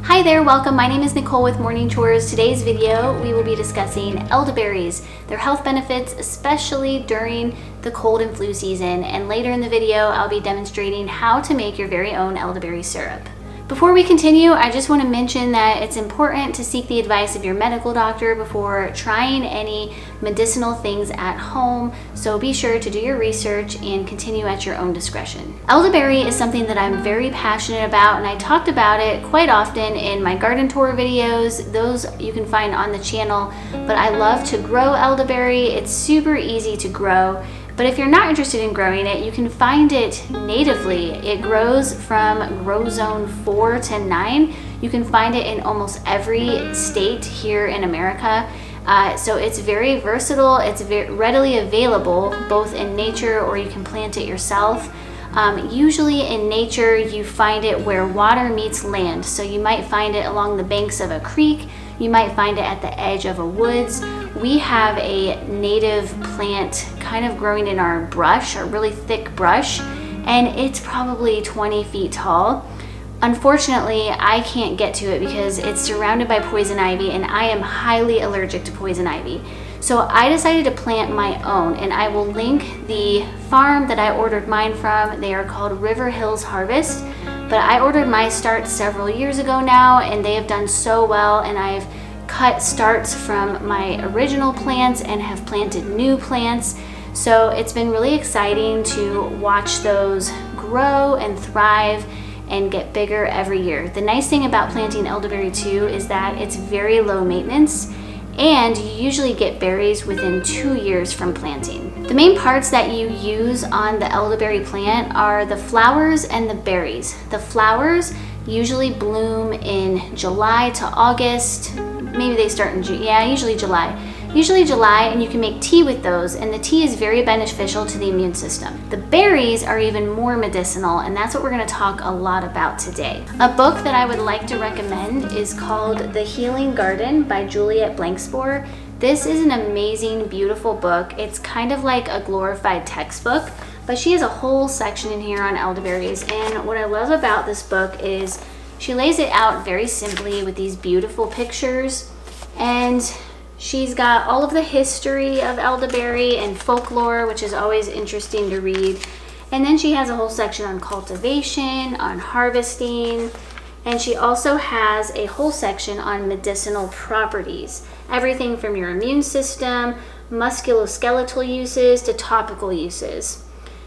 Hi there, welcome. My name is Nicole with Morning Chores. Today's video, we will be discussing elderberries, their health benefits, especially during the cold and flu season. And later in the video, I'll be demonstrating how to make your very own elderberry syrup. Before we continue, I just want to mention that it's important to seek the advice of your medical doctor before trying any medicinal things at home, so be sure to do your research and continue at your own discretion. Elderberry is something that I'm very passionate about, and I talked about it quite often in my garden tour videos. Those you can find on the channel, but I love to grow elderberry. It's super easy to grow. But if you're not interested in growing it, you can find it natively. It grows from grow zone 4 to 9. You can find it in almost every state here in America. So it's very versatile. It's very readily available both in nature or you can plant it yourself. Usually in nature, you find it where water meets land. So you might find it along the banks of a creek. You might find it at the edge of a woods. We have a native plant kind of growing in our brush, a really thick brush, and it's probably 20 feet tall. Unfortunately, I can't get to it because it's surrounded by poison ivy, and I am highly allergic to poison ivy. So I decided to plant my own, and I will link the farm that I ordered mine from. They are called River Hills Harvest, but I ordered my starts several years ago now, and they have done so well, and I've cut starts from my original plants and have planted new plants. So it's been really exciting to watch those grow and thrive and get bigger every year. The nice thing about planting elderberry too is that it's very low maintenance, and you usually get berries within 2 years from planting. The main parts that you use on the elderberry plant are the flowers and the berries. The flowers usually bloom in July to August. Maybe they start in June. Yeah, usually July. Usually July, and you can make tea with those, and the tea is very beneficial to the immune system. The berries are even more medicinal, and that's what we're going to talk a lot about today. A book that I would like to recommend is called The Healing Garden by Juliet Blankspore. This is an amazing, beautiful book. It's kind of like a glorified textbook, but she has a whole section in here on elderberries, and what I love about this book is she lays it out very simply with these beautiful pictures, and she's got all of the history of elderberry and folklore, which is always interesting to read. And then she has a whole section on cultivation, on harvesting, and she also has a whole section on medicinal properties. Everything from your immune system, musculoskeletal uses, to topical uses.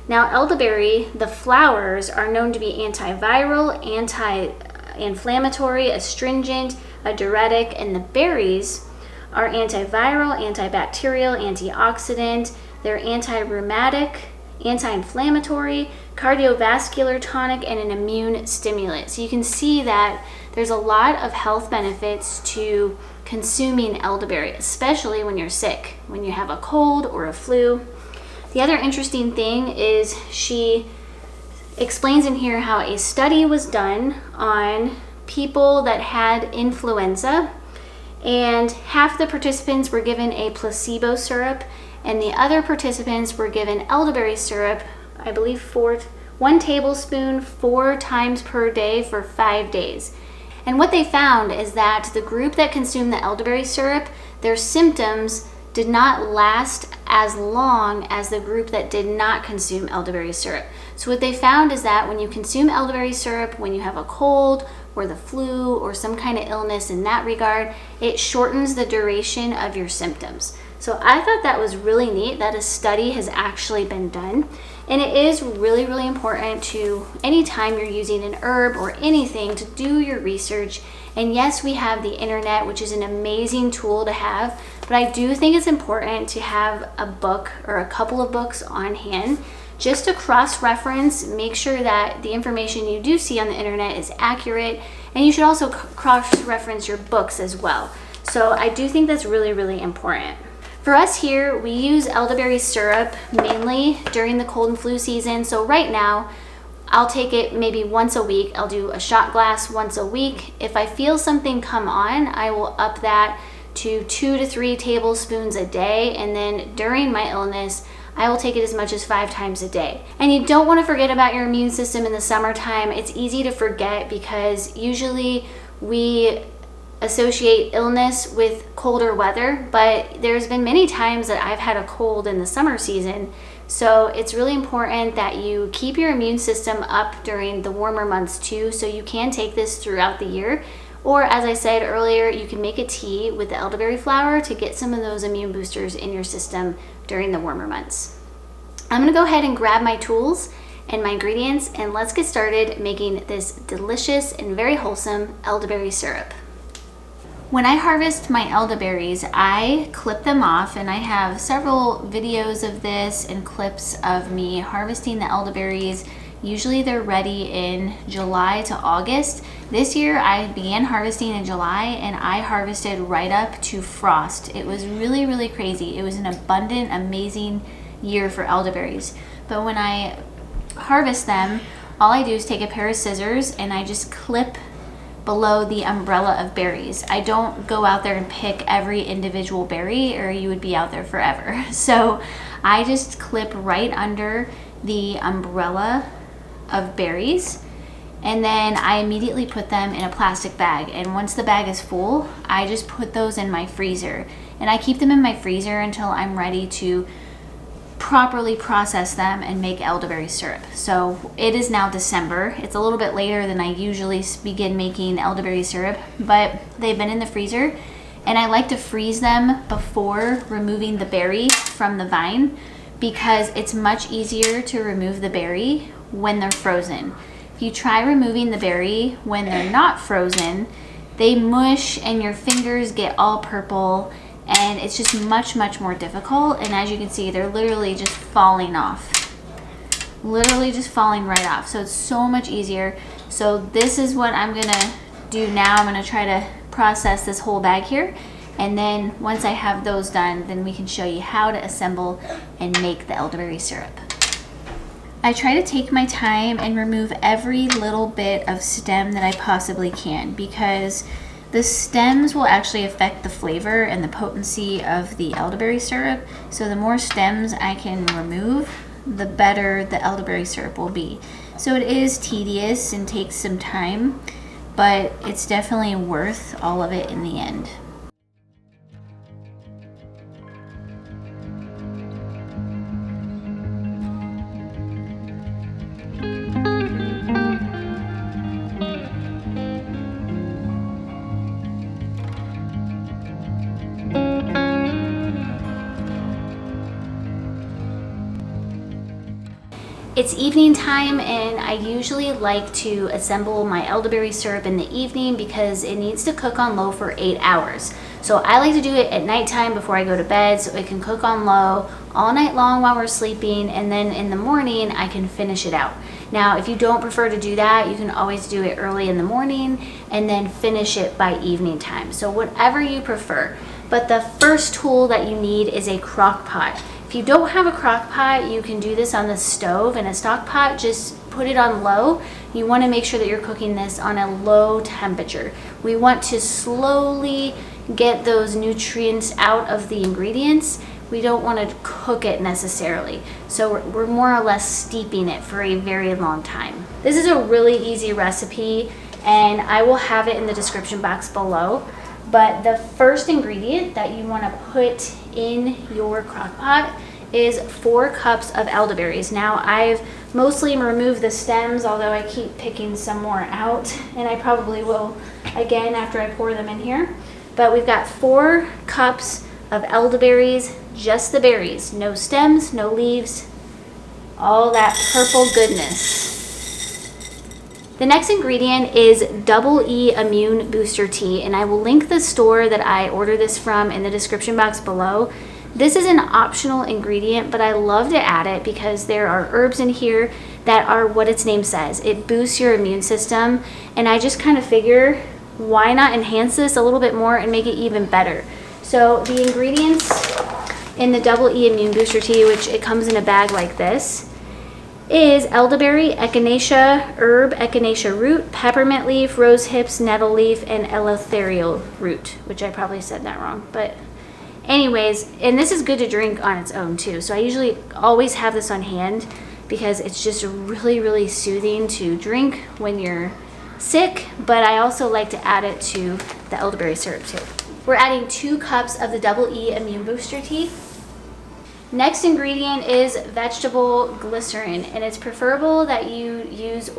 Now, elderberry, the flowers are known to be antiviral, anti-inflammatory, astringent, a diuretic, and the berries are antiviral, antibacterial, antioxidant. They're anti-rheumatic, anti-inflammatory, cardiovascular tonic, and an immune stimulant. So you can see that there's a lot of health benefits to consuming elderberry, especially when you're sick, when you have a cold or a flu. The other interesting thing is she explains in here how a study was done on people that had influenza, and half the participants were given a placebo syrup, and the other participants were given elderberry syrup, I believe 1 tablespoon 4 times per day for 5 days. And what they found is that the group that consumed the elderberry syrup, their symptoms did not last as long as the group that did not consume elderberry syrup. So what they found is that when you consume elderberry syrup, when you have a cold or the flu or some kind of illness in that regard, it shortens the duration of your symptoms. So I thought that was really neat that a study has actually been done. And it is really, really important to, anytime you're using an herb or anything, to do your research. And yes, we have the internet, which is an amazing tool to have, but I do think it's important to have a book or a couple of books on hand just to cross-reference, make sure that the information you do see on the internet is accurate, and you should also cross-reference your books as well. So I do think that's really, really important. For us here, we use elderberry syrup mainly during the cold and flu season. So right now, I'll take it maybe once a week. I'll do a shot glass once a week. If I feel something come on, I will up that to 2 to 3 tablespoons a day. And then during my illness, I will take it as much as 5 times a day. And you don't want to forget about your immune system in the summertime. It's easy to forget because usually we associate illness with colder weather, but there's been many times that I've had a cold in the summer season. So it's really important that you keep your immune system up during the warmer months too, so you can take this throughout the year. Or as I said earlier, you can make a tea with the elderberry flower to get some of those immune boosters in your system during the warmer months. I'm gonna go ahead and grab my tools and my ingredients, and let's get started making this delicious and very wholesome elderberry syrup. When I harvest my elderberries, I clip them off, and I have several videos of this and clips of me harvesting the elderberries. Usually they're ready in July to August. This year I began harvesting in July, and I harvested right up to frost. It was really, really crazy. It was an abundant, amazing year for elderberries. But when I harvest them, all I do is take a pair of scissors and I just clip below the umbrella of berries. I don't go out there and pick every individual berry, or you would be out there forever. So I just clip right under the umbrella of berries, and then I immediately put them in a plastic bag. And once the bag is full, I just put those in my freezer, and I keep them in my freezer until I'm ready to properly process them and make elderberry syrup. So it is now December. It's a little bit later than I usually begin making elderberry syrup, but they've been in the freezer, and I like to freeze them before removing the berry from the vine, because it's much easier to remove the berry when they're frozen. If you try removing the berry when they're not frozen, they mush and your fingers get all purple, and it's just much more difficult. And as you can see, they're literally just falling off, literally just falling right off. So it's so much easier. So this is what I'm gonna do now. I'm gonna try to process this whole bag here, and then once I have those done, then we can show you how to assemble and make the elderberry syrup. I try to take my time and remove every little bit of stem that I possibly can, because the stems will actually affect the flavor and the potency of the elderberry syrup. So the more stems I can remove, the better the elderberry syrup will be. So it is tedious and takes some time, but it's definitely worth all of it in the end. It's evening time, and I usually like to assemble my elderberry syrup in the evening because it needs to cook on low for 8 hours. So I like to do it at nighttime before I go to bed, so it can cook on low all night long while we're sleeping, and then in the morning I can finish it out. Now, if you don't prefer to do that, you can always do it early in the morning and then finish it by evening time. So whatever you prefer. But the first tool that you need is a crock pot. If you don't have a crock pot, you can do this on the stove. In a stock pot, just put it on low. You want to make sure that you're cooking this on a low temperature. We want to slowly get those nutrients out of the ingredients. We don't want to cook it necessarily. So we're more or less steeping it for a very long time. This is a really easy recipe, and I will have it in the description box below. But the first ingredient that you want to put in your crock pot is 4 cups of elderberries. Now, I've mostly removed the stems, although I keep picking some more out, and I probably will again after I pour them in here. But we've got 4 cups of elderberries, just the berries, no stems, no leaves, all that purple goodness. The next ingredient is Double E Immune Booster Tea, and I will link the store that I order this from in the description box below. This is an optional ingredient, but I love to add it because there are herbs in here that are what its name says. It boosts your immune system, and I just kind of figure, why not enhance this a little bit more and make it even better? So the ingredients in the Double E Immune Booster Tea, which it comes in a bag like this, is elderberry, echinacea herb, echinacea root, peppermint leaf, rose hips, nettle leaf, and eleutherial root, which I probably said that wrong. But anyways, and this is good to drink on its own too. So I usually always have this on hand because it's just really, really soothing to drink when you're sick, but I also like to add it to the elderberry syrup too. We're adding 2 cups of the Double E Immune Booster Tea. Next ingredient is vegetable glycerin, and it's preferable that you use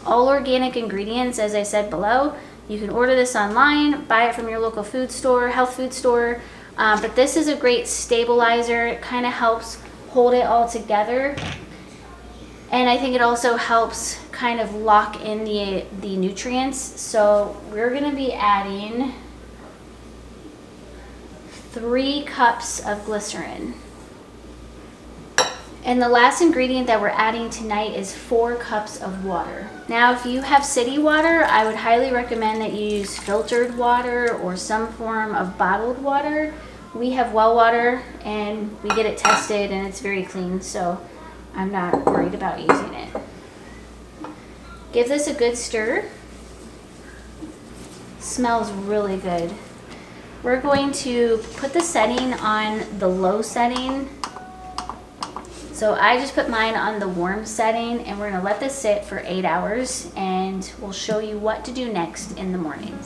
all organic ingredients, as I said below. You can order this online, buy it from your local food store, health food store, but this is a great stabilizer. It kind of helps hold it all together, and I think it also helps kind of lock in the nutrients. So we're going to be adding 3 cups of glycerin. And the last ingredient that we're adding tonight is 4 cups of water. Now, if you have city water, I would highly recommend that you use filtered water or some form of bottled water. We have well water and we get it tested and it's very clean, so I'm not worried about using it. Give this a good stir. Smells really good. We're going to put the setting on the low setting. So I just put mine on the warm setting, and we're gonna let this sit for 8 hours, and we'll show you what to do next in the morning.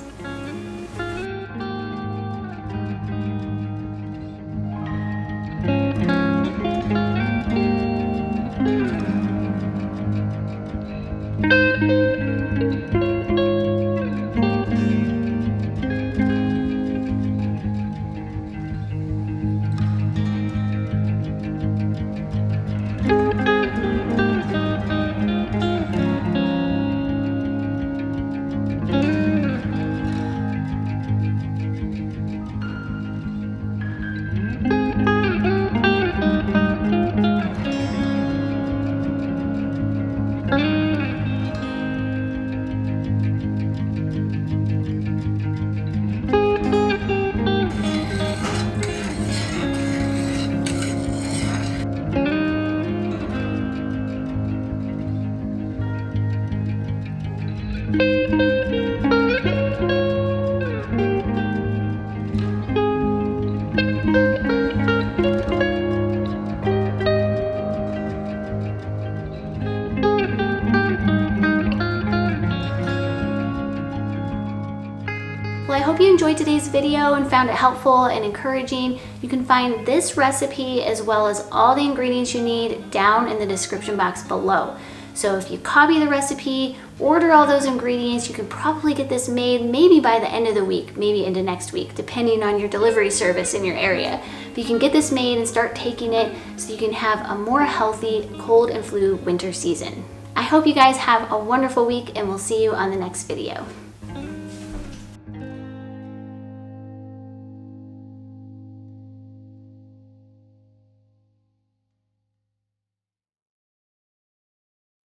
Well, I hope you enjoyed today's video and found it helpful and encouraging. You can find this recipe as well as all the ingredients you need down in the description box below. So if you copy the recipe, order all those ingredients, you can probably get this made maybe by the end of the week, maybe into next week, depending on your delivery service in your area. But you can get this made and start taking it so you can have a more healthy cold and flu winter season. I hope you guys have a wonderful week, and we'll see you on the next video.